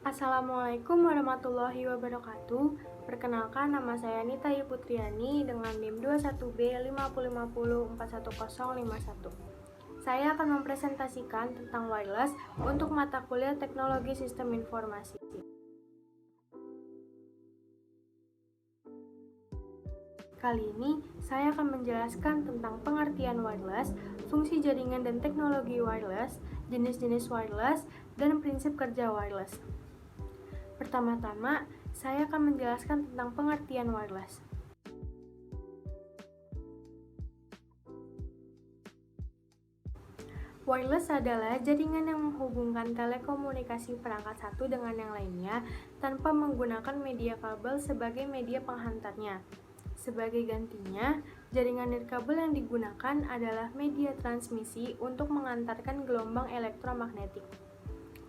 Assalamualaikum warahmatullahi wabarakatuh. Perkenalkan, nama saya Nita Putriani dengan NIM 21B505041051. Saya akan mempresentasikan tentang wireless untuk mata kuliah Teknologi Sistem Informasi. Kali ini, saya akan menjelaskan tentang pengertian wireless, fungsi jaringan dan teknologi wireless, jenis-jenis wireless, dan prinsip kerja wireless. Pertama-tama, saya akan menjelaskan tentang pengertian wireless. Wireless adalah jaringan yang menghubungkan telekomunikasi perangkat satu dengan yang lainnya tanpa menggunakan media kabel sebagai media penghantarnya. Sebagai gantinya, jaringan nirkabel yang digunakan adalah media transmisi untuk mengantarkan gelombang elektromagnetik.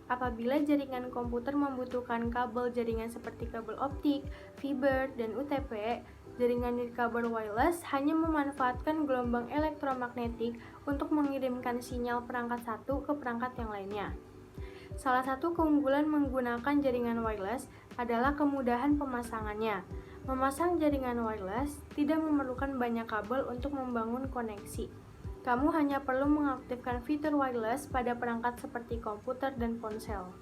Apabila jaringan komputer membutuhkan kabel jaringan seperti kabel optik, fiber, dan UTP, jaringan nirkabel wireless hanya memanfaatkan gelombang elektromagnetik untuk mengirimkan sinyal perangkat satu ke perangkat yang lainnya. Salah satu keunggulan menggunakan jaringan wireless adalah kemudahan pemasangannya. Memasang jaringan wireless tidak memerlukan banyak kabel untuk membangun koneksi. Kamu hanya perlu mengaktifkan fitur wireless pada perangkat seperti komputer dan ponsel.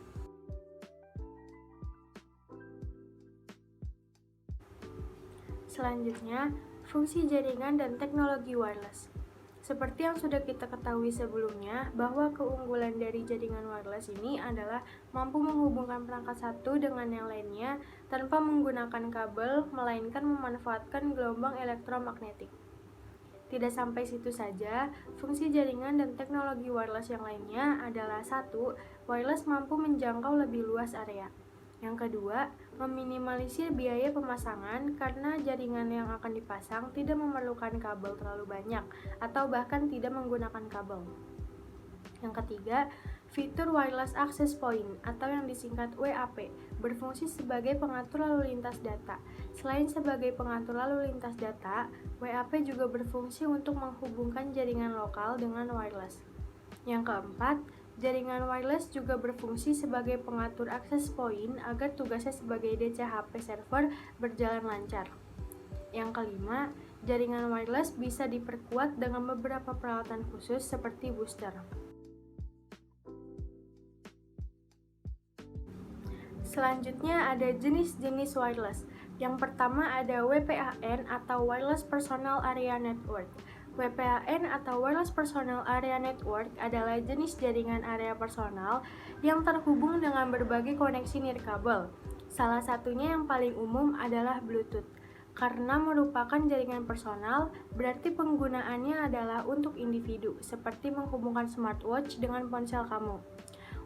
Selanjutnya, fungsi jaringan dan teknologi wireless. Seperti yang sudah kita ketahui sebelumnya, bahwa keunggulan dari jaringan wireless ini adalah mampu menghubungkan perangkat satu dengan yang lainnya tanpa menggunakan kabel, melainkan memanfaatkan gelombang elektromagnetik. Tidak sampai situ saja, fungsi jaringan dan teknologi wireless yang lainnya adalah 1. Wireless mampu menjangkau lebih luas area. Yang kedua, meminimalisir biaya pemasangan karena jaringan yang akan dipasang tidak memerlukan kabel terlalu banyak atau bahkan tidak menggunakan kabel. Yang ketiga, fitur Wireless Access Point atau yang disingkat WAP berfungsi sebagai pengatur lalu lintas data. Selain sebagai pengatur lalu lintas data, WAP juga berfungsi untuk menghubungkan jaringan lokal dengan wireless. Yang keempat, jaringan wireless juga berfungsi sebagai pengatur access point agar tugasnya sebagai DCHP server berjalan lancar. Yang kelima, jaringan wireless bisa diperkuat dengan beberapa peralatan khusus seperti booster. Selanjutnya ada jenis-jenis wireless. Yang pertama ada WPAN atau Wireless Personal Area Network. WPAN atau Wireless Personal Area Network adalah jenis jaringan area personal yang terhubung dengan berbagai koneksi nirkabel. Salah satunya yang paling umum adalah Bluetooth. Karena merupakan jaringan personal, berarti penggunaannya adalah untuk individu, seperti menghubungkan smartwatch dengan ponsel kamu.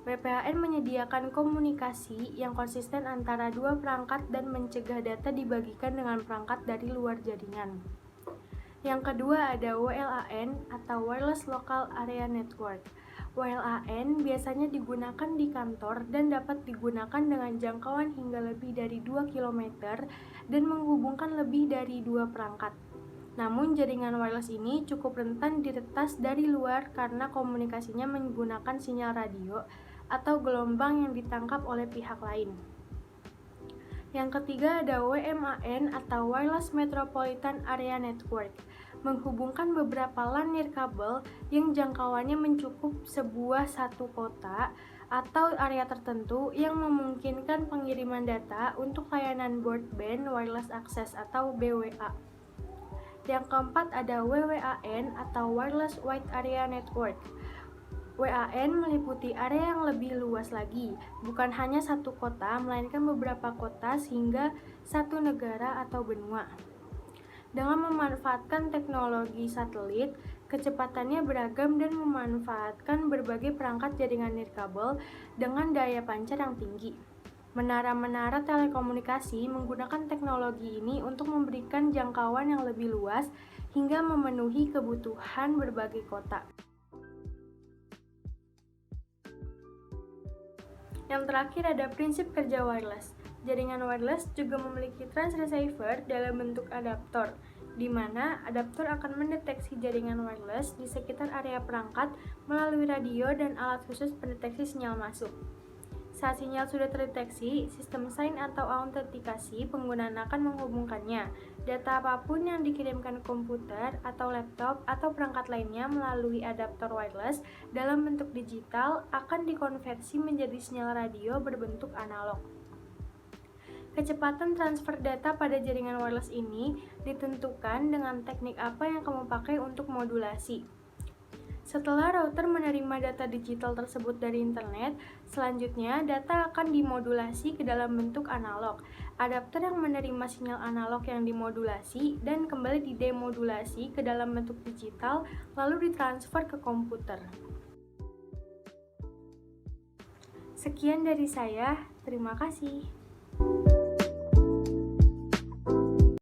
WPAN menyediakan komunikasi yang konsisten antara dua perangkat dan mencegah data dibagikan dengan perangkat dari luar jaringan. Yang kedua ada WLAN atau Wireless Local Area Network. WLAN biasanya digunakan di kantor dan dapat digunakan dengan jangkauan hingga lebih dari 2 km dan menghubungkan lebih dari dua perangkat. Namun jaringan wireless ini cukup rentan diretas dari luar karena komunikasinya menggunakan sinyal radio atau gelombang yang ditangkap oleh pihak lain. Yang ketiga ada WMAN atau Wireless Metropolitan Area Network, menghubungkan beberapa LAN nirkabel yang jangkauannya mencakup satu kota atau area tertentu yang memungkinkan pengiriman data untuk layanan broadband wireless access atau BWA. Yang keempat ada WWAN atau Wireless Wide Area Network. WAN meliputi area yang lebih luas lagi, bukan hanya satu kota, melainkan beberapa kota sehingga satu negara atau benua. Dengan memanfaatkan teknologi satelit, kecepatannya beragam dan memanfaatkan berbagai perangkat jaringan nirkabel dengan daya pancar yang tinggi. Menara-menara telekomunikasi menggunakan teknologi ini untuk memberikan jangkauan yang lebih luas hingga memenuhi kebutuhan berbagai kota. Yang terakhir ada prinsip kerja wireless. Jaringan wireless juga memiliki transceiver dalam bentuk adaptor, di mana adaptor akan mendeteksi jaringan wireless di sekitar area perangkat melalui radio dan alat khusus pendeteksi sinyal masuk. Saat sinyal sudah terdeteksi, sistem sign atau autentikasi penggunaan akan menghubungkannya. Data apapun yang dikirimkan ke komputer atau laptop atau perangkat lainnya melalui adaptor wireless dalam bentuk digital akan dikonversi menjadi sinyal radio berbentuk analog. Kecepatan transfer data pada jaringan wireless ini ditentukan dengan teknik apa yang kamu pakai untuk modulasi. Setelah router menerima data digital tersebut dari internet, selanjutnya data akan dimodulasi ke dalam bentuk analog. Adapter yang menerima sinyal analog yang dimodulasi dan kembali didemodulasi ke dalam bentuk digital, lalu ditransfer ke komputer. Sekian dari saya, terima kasih.